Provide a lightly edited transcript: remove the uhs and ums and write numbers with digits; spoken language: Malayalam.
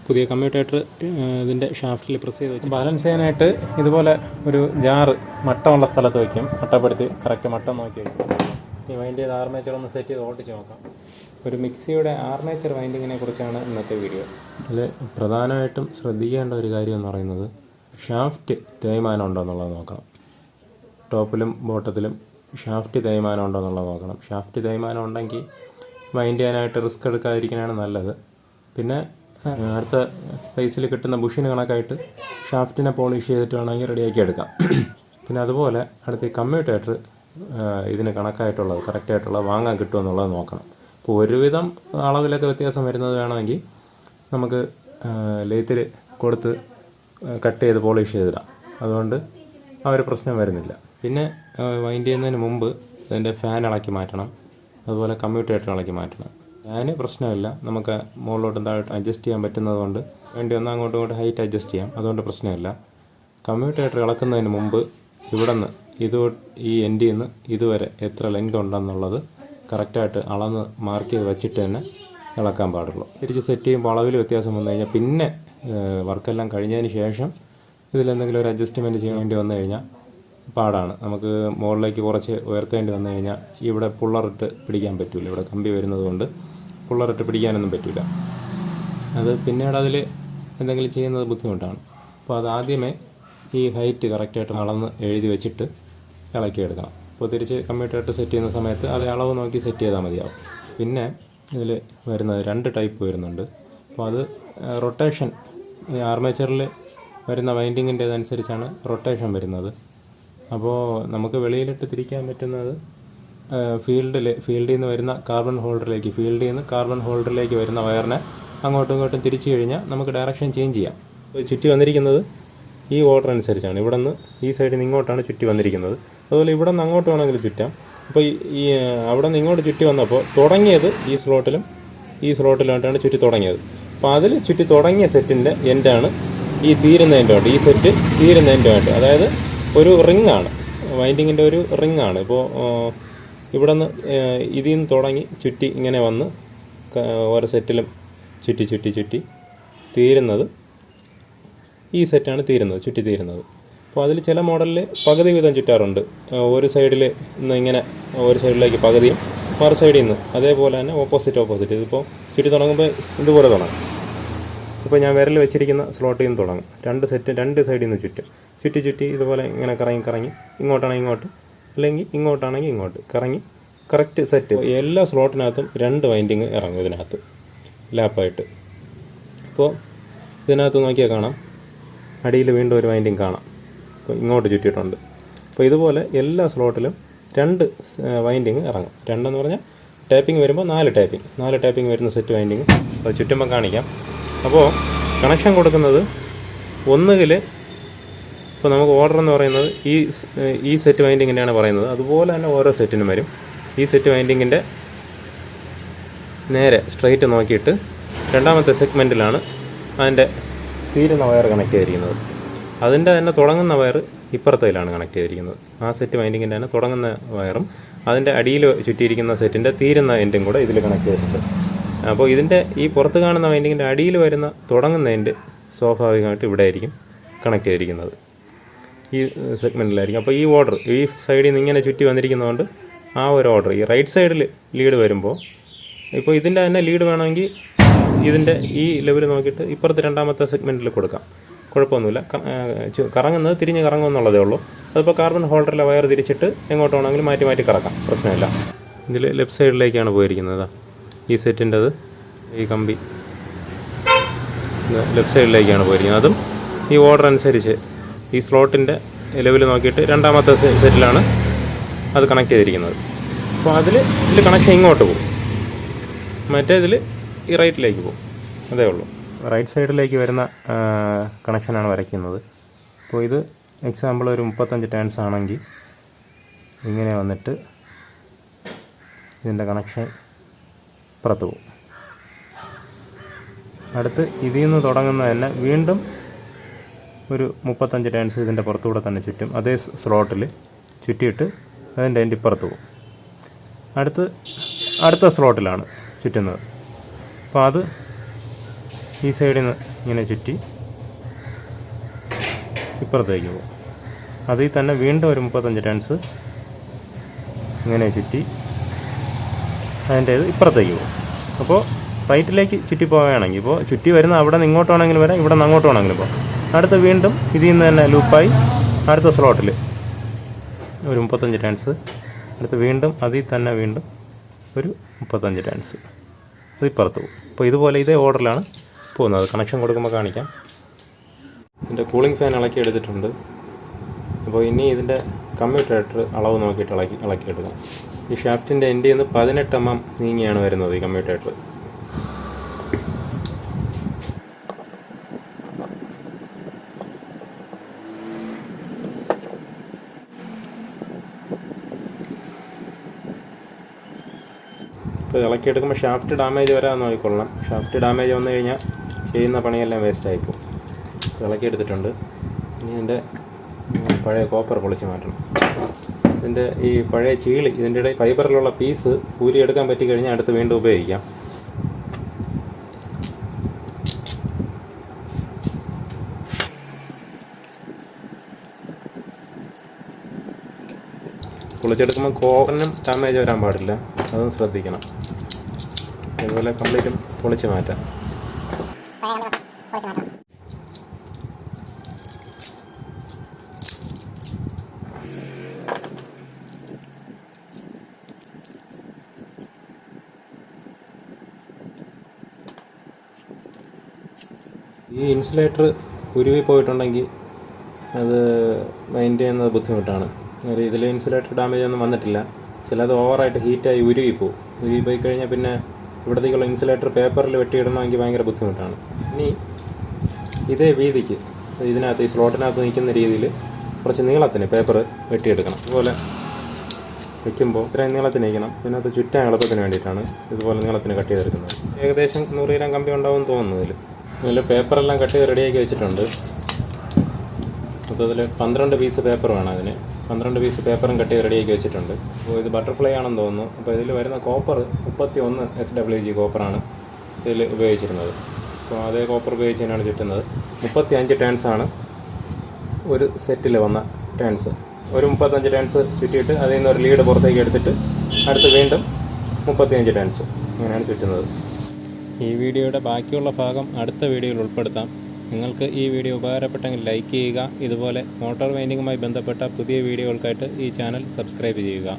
പുതിയ കമ്മ്യൂട്ടേറ്റർ ഇതിൻ്റെ ഷാഫ്റ്റിൽ പ്രസ് ചെയ്ത് വെച്ച് ബാലൻസ് ചെയ്യാനായിട്ട് ഇതുപോലെ ഒരു ജാറ് മട്ടമുള്ള സ്ഥലത്ത് വയ്ക്കും. മട്ടപ്പെടുത്തി കറക്റ്റ് മട്ടം നോക്കി വയ്ക്കും. ഈ വൈൻഡ് ചെയ്ത് ആർമേച്ചർ ഒന്ന് സെറ്റ് ചെയ്ത് ഓടിച്ച് നോക്കാം. ഒരു മിക്സിയുടെ ആർമേച്ചർ വൈൻഡിങ്ങിനെ കുറിച്ചാണ് ഇന്നത്തെ വീഡിയോ. അതിൽ പ്രധാനമായിട്ടും ശ്രദ്ധിക്കേണ്ട ഒരു കാര്യം എന്ന് പറയുന്നത് ഷാഫ്റ്റ് തേയ്മാനം ഉണ്ടോ എന്നുള്ളത് നോക്കണം. ടോപ്പിലും ബോട്ടത്തിലും ഷാഫ്റ്റ് തേയ്മാനം ഉണ്ടോ എന്നുള്ളത് നോക്കണം. ഷാഫ്റ്റ് തേയ്മാനം ഉണ്ടെങ്കിൽ വൈൻഡ് ചെയ്യാനായിട്ട് റിസ്ക് എടുക്കാതിരിക്കാനാണ് നല്ലത്. പിന്നെ അടുത്ത സൈസിൽ കിട്ടുന്ന ബുഷിന് കണക്കായിട്ട് ഷാഫ്റ്റിനെ പോളിഷ് ചെയ്തിട്ട് വേണമെങ്കിൽ റെഡിയാക്കി എടുക്കാം. പിന്നെ അതുപോലെ അടുത്ത ഈ കമ്മ്യൂട്ടേറ്റർ ഇതിന് കണക്കായിട്ടുള്ളത് കറക്റ്റായിട്ടുള്ളത് വാങ്ങാൻ കിട്ടുമെന്നുള്ളത് നോക്കണം. ഇപ്പോൾ ഒരുവിധം അളവിലൊക്കെ വ്യത്യാസം വരുന്നത് വേണമെങ്കിൽ നമുക്ക് ലെയ്ത്തിൽ കൊടുത്ത് കട്ട് ചെയ്ത് പോളിഷ് ചെയ്തിടാം. അതുകൊണ്ട് ആ ഒരു പ്രശ്നം വരുന്നില്ല. പിന്നെ വൈൻഡ് ചെയ്യുന്നതിന് മുമ്പ് ഇതിൻ്റെ ഫാൻ ഇളക്കി മാറ്റണം. അതുപോലെ കമ്മ്യൂട്ടേറ്റർ ഇളക്കി മാറ്റണം. ഫാന് പ്രശ്നമില്ല, നമുക്ക് മുകളിലോട്ടും താഴോട്ട് അഡ്ജസ്റ്റ് ചെയ്യാൻ പറ്റുന്നത് കൊണ്ട് വേണ്ടി ഒന്ന് അങ്ങോട്ടും ഇങ്ങോട്ടും ഹൈറ്റ് അഡ്ജസ്റ്റ് ചെയ്യാം. അതുകൊണ്ട് പ്രശ്നമില്ല. കമ്മ്യൂട്ടേറ്റർ ഇളക്കുന്നതിന് മുമ്പ് ഇവിടെ നിന്ന് ഈ എൻഡിൽ നിന്ന് ഇതുവരെ എത്ര ലെങ്ത് ഉണ്ടെന്നുള്ളത് കറക്റ്റായിട്ട് അളന്ന് മാർക്ക് ചെയ്ത് വെച്ചിട്ട് തന്നെ ഇളക്കാൻ പാടുള്ളൂ. തിരിച്ച് സെറ്റ് ചെയ്യുമ്പോൾ അളവിൽ വ്യത്യാസം വന്നു കഴിഞ്ഞാൽ പിന്നെ വർക്കെല്ലാം കഴിഞ്ഞതിന് ശേഷം ഇതിലെന്തെങ്കിലും ഒരു അഡ്ജസ്റ്റ്മെൻറ്റ് ചെയ്യാൻ വേണ്ടി വന്നു കഴിഞ്ഞാൽ പാടാണ്. നമുക്ക് മുകളിലേക്ക് കുറച്ച് ഉയർത്തേണ്ടി വന്നു കഴിഞ്ഞാൽ ഇവിടെ പുള്ളറിട്ട് പിടിക്കാൻ പറ്റില്ല. ഇവിടെ കമ്പി വരുന്നത് കൊണ്ട് പുള്ളറിട്ട് പിടിക്കാനൊന്നും പറ്റില്ല. അത് പിന്നീട് അതിൽ എന്തെങ്കിലും ചെയ്യുന്നത് ബുദ്ധിമുട്ടാണ്. അപ്പോൾ അത് ആദ്യമേ ഈ ഹൈറ്റ് കറക്റ്റായിട്ട് അളന്ന് എഴുതി വെച്ചിട്ട് ഇളക്കിയെടുക്കണം. അപ്പോൾ തിരിച്ച് കമ്പ്യൂട്ടറായിട്ട് സെറ്റ് ചെയ്യുന്ന സമയത്ത് അത് അളവ് നോക്കി സെറ്റ് ചെയ്താൽ മതിയാവും. പിന്നെ ഇതിൽ വരുന്നത് 2 ടൈപ്പ് വരുന്നുണ്ട്. അപ്പോൾ അത് റൊട്ടേഷൻ ആർമേച്ചറിൽ വരുന്ന വൈൻഡിങ്ങിൻ്റേതനുസരിച്ചാണ് റൊട്ടേഷൻ വരുന്നത്. അപ്പോൾ നമുക്ക് വെളിയിലിട്ട് തിരിക്കാൻ പറ്റുന്നത് ഫീൽഡിൽ നിന്ന് വരുന്ന കാർബൺ ഹോൾഡറിലേക്ക് വരുന്ന വയറിനെ അങ്ങോട്ടും ഇങ്ങോട്ടും തിരിച്ചു കഴിഞ്ഞാൽ നമുക്ക് ഡയറക്ഷൻ ചേഞ്ച് ചെയ്യാം. ചുറ്റി വന്നിരിക്കുന്നത് ഈ ഓർഡർ അനുസരിച്ചാണ്. ഇവിടെ നിന്ന് ഈ സൈഡിൽ നിന്ന് ഇങ്ങോട്ടാണ് ചുറ്റി വന്നിരിക്കുന്നത്. അതുപോലെ ഇവിടെ നിന്ന് അങ്ങോട്ട് വേണമെങ്കിൽ ചുറ്റാം. അപ്പോൾ ഈ അവിടെ നിന്ന് ഇങ്ങോട്ട് ചുറ്റി വന്നപ്പോൾ തുടങ്ങിയത് ഈ സ്ലോട്ടിലായിട്ടാണ് ചുറ്റി തുടങ്ങിയത്. അപ്പോൾ അതിൽ ചുറ്റി തുടങ്ങിയ സെറ്റിൻ്റെ എൻഡാണ് ഈ തീരുന്നതിൻ്റെ ഈ സെറ്റ് തീരുന്നതിൻ്റെ അതായത് ഒരു റിങ്ങാണ്, വൈൻഡിങ്ങിൻ്റെ ഒരു റിങ്ങാണ്. ഇപ്പോൾ ഇവിടെ നിന്ന് ഇതിൽ നിന്ന് തുടങ്ങി ചുറ്റി ഇങ്ങനെ വന്ന് ഓരോ സെറ്റിലും ചുറ്റി തീരുന്നത് ഈ സെറ്റാണ് ചുറ്റി തീരുന്നത്. അപ്പോൾ അതിൽ ചില മോഡലിൽ പകുതി വീതം ചുറ്റാറുണ്ട്. ഒരു സൈഡിൽ നിന്ന് ഇങ്ങനെ ഒരു സൈഡിലേക്ക് പകുതിയും മറു സൈഡിൽ നിന്ന് അതേപോലെ തന്നെ ഓപ്പോസിറ്റ്. ഇതിപ്പോൾ ചുറ്റി തുടങ്ങുമ്പോൾ ഇതുപോലെ തുടങ്ങും. ഇപ്പോൾ ഞാൻ വിരൽ വെച്ചിരിക്കുന്ന സ്ലോട്ടിൽ നിന്ന് തുടങ്ങും. 2 സൈഡിൽ നിന്ന് ചുറ്റി ഇതുപോലെ ഇങ്ങനെ കറങ്ങി ഇങ്ങോട്ടാണെങ്കിൽ ഇങ്ങോട്ട് അല്ലെങ്കിൽ ഇങ്ങോട്ടാണെങ്കിൽ ഇങ്ങോട്ട് കറങ്ങി കറക്റ്റ് സെറ്റ്. എല്ലാ സ്ലോട്ടിനകത്തും 2 വൈൻഡിങ് ഇറങ്ങും ഇതിനകത്ത് ലാപ്പായിട്ട്. അപ്പോൾ ഇതിനകത്ത് നോക്കിയാൽ കാണാം അടിയിൽ വീണ്ടും ഒരു വൈൻഡിങ് കാണാം. അപ്പോൾ ഇങ്ങോട്ട് ചുറ്റിയിട്ടുണ്ട്. അപ്പോൾ ഇതുപോലെ എല്ലാ സ്ലോട്ടിലും 2 വൈൻഡിങ് ഇറങ്ങും. 2 എന്ന് പറഞ്ഞാൽ ടാപ്പിംഗ് വരുമ്പോൾ 4 ടാപ്പിംഗ് വരുന്ന സെറ്റ് വൈൻഡിങ് അത് ചുറ്റുമ്പോൾ കാണിക്കാം. അപ്പോൾ കണക്ഷൻ കൊടുക്കുന്നത് ഒന്നുകിൽ ഇപ്പോൾ നമുക്ക് ഓർഡർ എന്ന് പറയുന്നത് ഈ സെറ്റ് വൈൻഡിങ്ങിൻ്റെയാണ് പറയുന്നത്. അതുപോലെ തന്നെ ഓരോ സെറ്റിനും വരും. ഈ സെറ്റ് വൈൻഡിങ്ങിൻ്റെ നേരെ സ്ട്രെയിറ്റ് നോക്കിയിട്ട് രണ്ടാമത്തെ സെഗ്മെൻറ്റിലാണ് അതിൻ്റെ തീരുന്ന വയർ കണക്ട് ചെയ്തിരിക്കുന്നത്. അതിൻ്റെ തന്നെ തുടങ്ങുന്ന വയർ ഇപ്പുറത്തേലാണ് കണക്ട് ചെയ്തിരിക്കുന്നത്. ആ സെറ്റ് വൈൻഡിങ്ങിൻ്റെ തന്നെ തുടങ്ങുന്ന വയറും അതിൻ്റെ അടിയിൽ ചുറ്റിയിരിക്കുന്ന സെറ്റിൻ്റെ തീരുന്ന എൻഡും കൂടെ ഇതിൽ കണക്ട് ചെയ്തിട്ടുണ്ട്. അപ്പോൾ ഇതിൻ്റെ ഈ പുറത്ത് കാണുന്ന വൈൻഡിങ്ങിൻ്റെ അടിയിൽ വരുന്ന തുടങ്ങുന്ന എൻഡ് സ്വാഭാവികമായിട്ട് ഇവിടെ ആയിരിക്കും കണക്ട് ചെയ്തിരിക്കുന്നത്, ഈ സെഗ്മെൻറ്റിലായിരിക്കും. അപ്പോൾ ഈ ഓർഡർ ഈ സൈഡിൽ നിന്ന് ഇങ്ങനെ ചുറ്റി വന്നിരിക്കുന്നതുകൊണ്ട് ആ ഒരു ഓർഡർ ഈ റൈറ്റ് സൈഡിൽ ലീഡ് വരുമ്പോൾ ഇപ്പോൾ ഇതിൻ്റെ തന്നെ ലീഡ് വേണമെങ്കിൽ ഇതിൻ്റെ ഈ ലെവൽ നോക്കിയിട്ട് ഇപ്പുറത്ത് രണ്ടാമത്തെ സെഗ്മെൻറ്റിൽ കൊടുക്കാം, കുഴപ്പമൊന്നുമില്ല. കറങ്ങുന്നത് തിരിഞ്ഞ് കറങ്ങുമെന്നുള്ളതേ ഉള്ളൂ. അതിപ്പോൾ കാർബൺ ഹോൾഡറിലെ വയർ തിരിച്ചിട്ട് എങ്ങോട്ട് വേണമെങ്കിലും മാറ്റി കറക്കാം, പ്രശ്നമില്ല. ഇതിൽ ലെഫ്റ്റ് സൈഡിലേക്കാണ് പോയിരിക്കുന്നത്. ഈ സെറ്റിൻ്റെത് ഈ കമ്പി ലെഫ്റ്റ് സൈഡിലേക്കാണ് പോയിരിക്കുന്നത്. അതും ഈ ഓർഡർ അനുസരിച്ച് ഈ സ്ലോട്ടിൻ്റെ ലെവൽ നോക്കിയിട്ട് രണ്ടാമത്തെ സെറ്റിലാണ് അത് കണക്ട് ചെയ്തിരിക്കുന്നത്. അപ്പോൾ ഇതിൽ കണക്ഷൻ ഇങ്ങോട്ട് പോകും, മറ്റേതിൽ ഈ റൈറ്റിലേക്ക് പോകും, അതേ ഉള്ളൂ. റൈറ്റ് സൈഡിലേക്ക് വരുന്ന കണക്ഷനാണ് വരയ്ക്കുന്നത്. അപ്പോൾ ഇത് എക്സാമ്പിൾ ഒരു 35 ടേൺസ് ആണെങ്കിൽ ഇങ്ങനെ വന്നിട്ട് ഇതിൻ്റെ കണക്ഷൻ പുറത്ത് പോകും. അടുത്ത് ഇതിൽ നിന്ന് തുടങ്ങുന്ന തന്നെ വീണ്ടും ഒരു 35 ടേൺസ് ഇതിൻ്റെ പുറത്തുകൂടെ തന്നെ ചുറ്റും, അതേ സ്ലോട്ടിൽ ചുറ്റിയിട്ട് അതിൻ്റെ എൻ്റെ ഇപ്പുറത്ത് പോകും. അടുത്ത സ്ലോട്ടിലാണ് ചുറ്റുന്നത്. അപ്പോൾ അത് ഈ സൈഡിൽ നിന്ന് ഇങ്ങനെ ചുറ്റി ഇപ്പുറത്തേക്ക് പോകും. അതിൽ തന്നെ വീണ്ടും ഒരു 35 ടേൺസ് ഇങ്ങനെ ചുറ്റി അതിൻ്റെ ഇപ്പുറത്തേക്ക് പോകും. അപ്പോൾ റൈറ്റിലേക്ക് ചുറ്റി പോവുകയാണെങ്കിൽ ഇപ്പോൾ ചുറ്റി വരുന്ന അവിടെ നിന്ന് ഇങ്ങോട്ട് വേണമെങ്കിലും വരാം, ഇവിടെ നിന്ന് അങ്ങോട്ട് വേണമെങ്കിലും പോകാം. അടുത്ത് വീണ്ടും ഇതിൽ നിന്ന് തന്നെ ലൂപ്പായി അടുത്ത സ്ലോട്ടിൽ ഒരു 35 ടേൺസ്, അടുത്ത് വീണ്ടും അതിൽ തന്നെ വീണ്ടും ഒരു 35 ടേൺസ്, അത് ഇപ്പുറത്ത് പോകും. അപ്പോൾ ഇതുപോലെ ഇതേ ഓർഡറിലാണ് പോകുന്നത്. കണക്ഷൻ കൊടുക്കുമ്പോൾ കാണിക്കാം. ഇതിൻ്റെ കൂളിംഗ് ഫാൻ ഇളക്കി എടുത്തിട്ടുണ്ട്. അപ്പോൾ ഇനി ഇതിൻ്റെ കമ്മ്യൂട്ടേറ്റർ അളവ് നോക്കിയിട്ട് ഇളക്കിയെടുക്കാം. ഈ ഷാഫ്റ്റിൻ്റെ എൻഡിൽ നിന്ന് 18 mm നീങ്ങിയാണ് വരുന്നത് ഈ കമ്മ്യൂട്ടേറ്റർ. ഇപ്പോൾ ഇളക്കിയെടുക്കുമ്പോൾ ഷാഫ്റ്റ് ഡാമേജ് വരാൻ നോക്കിക്കൊള്ളാം. ഷാഫ്റ്റ് ഡാമേജ് വന്നു കഴിഞ്ഞാൽ ചെയ്യുന്ന പണിയെല്ലാം വേസ്റ്റായിപ്പോവും. ഇളക്കിയെടുത്തിട്ടുണ്ട്. ഇനി ഇതിൻ്റെ പഴയ കോപ്പർ പൊളിച്ച് മാറ്റണം. ഇതിൻ്റെ ഈ പഴയ ചീളി, ഇതിൻ്റെ ഇടയിൽ ഫൈബറിലുള്ള പീസ് ഊരിയെടുക്കാൻ പറ്റിക്കഴിഞ്ഞാൽ അടുത്ത് വീണ്ടും ഉപയോഗിക്കാം. പൊളിച്ചെടുക്കുമ്പോൾ കോറിനും ഡാമേജ് വരാൻ പാടില്ല, അതും ശ്രദ്ധിക്കണം. അതുപോലെ കംപ്ലീറ്റും പൊളിച്ച് മാറ്റാം. ഈ ഇൻസുലേറ്റർ ഉരുവി പോയിട്ടുണ്ടെങ്കിൽ അത് മൈൻഡ് ചെയ്യുന്നത് ബുദ്ധിമുട്ടാണ്. ഇതിൽ ഇൻസുലേറ്റർ ഡാമേജ് ഒന്നും വന്നിട്ടില്ല. ചിലത് ഓവറായിട്ട് ഹീറ്റായി ഉരുവിപ്പോവും. ഉരുവി പോയി കഴിഞ്ഞാൽ പിന്നെ ഇവിടത്തേക്കുള്ള ഇൻസുലേറ്റർ പേപ്പറിൽ വെട്ടിയിടണമെങ്കിൽ ഭയങ്കര ബുദ്ധിമുട്ടാണ്. ഇനി ഇതേ വീതിക്ക് ഇതിനകത്ത് ഈ സ്ലോട്ടിനകത്ത് നിൽക്കുന്ന രീതിയിൽ കുറച്ച് നീളത്തിന് പേപ്പർ വെട്ടിയെടുക്കണം. അതുപോലെ വയ്ക്കുമ്പോൾ ഇത്രയും നീളത്തിന് വയ്ക്കണം. ഇതിനകത്ത് ചുറ്റാൻ എളുപ്പത്തിന് വേണ്ടിയിട്ടാണ് ഇതുപോലെ നീളത്തിന് കട്ട് ചെയ്തെടുക്കുന്നത്. ഏകദേശം 100 ഗ്രാം കമ്പി ഉണ്ടാവും തോന്നുന്നു. ഇതിൽ പേപ്പറെല്ലാം കട്ട് ചെയ്ത് റെഡിയാക്കി വെച്ചിട്ടുണ്ട്. മൊത്തത്തിൽ 12 പീസ് പേപ്പർ വേണം അതിന്. 12 പീസ് പേപ്പറും കട്ട് ചെയ്ത് റെഡിയാക്കി വെച്ചിട്ടുണ്ട്. അപ്പോൾ ഇത് ബട്ടർഫ്ലൈ ആണെന്ന് തോന്നുന്നു. അപ്പോൾ ഇതിൽ വരുന്ന കോപ്പർ 31 SWG കോപ്പറാണ് ഇതിൽ ഉപയോഗിച്ചിരുന്നത്. അപ്പോൾ അതേ കോപ്പർ ഉപയോഗിച്ച് തന്നെയാണ് ചുറ്റുന്നത്. 35 ടേൺസാണ് ഒരു സെറ്റിൽ വന്ന ടേൺസ്. ഒരു 35 ടേൺസ് ചുറ്റിയിട്ട് അതിൽ നിന്ന് ഒരു ലീഡ് പുറത്തേക്ക് എടുത്തിട്ട് അടുത്ത് വീണ്ടും 35 ടേൺസ് ഇങ്ങനെയാണ് ചുറ്റുന്നത്. ഈ വീഡിയോയുടെ ബാക്കിയുള്ള ഭാഗം അടുത്ത വീഡിയോയിൽ ഉൾപ്പെടുത്താം. നിങ്ങൾക്ക് ഈ വീഡിയോ ഉപകാരപ്പെട്ടെങ്കിൽ ലൈക്ക് ചെയ്യുക. ഇതുപോലെ മോട്ടോർ വൈൻഡിങ്ങുമായി ബന്ധപ്പെട്ട പുതിയ വീഡിയോകൾക്കായിട്ട് ഈ ചാനൽ സബ്സ്ക്രൈബ് ചെയ്യുക.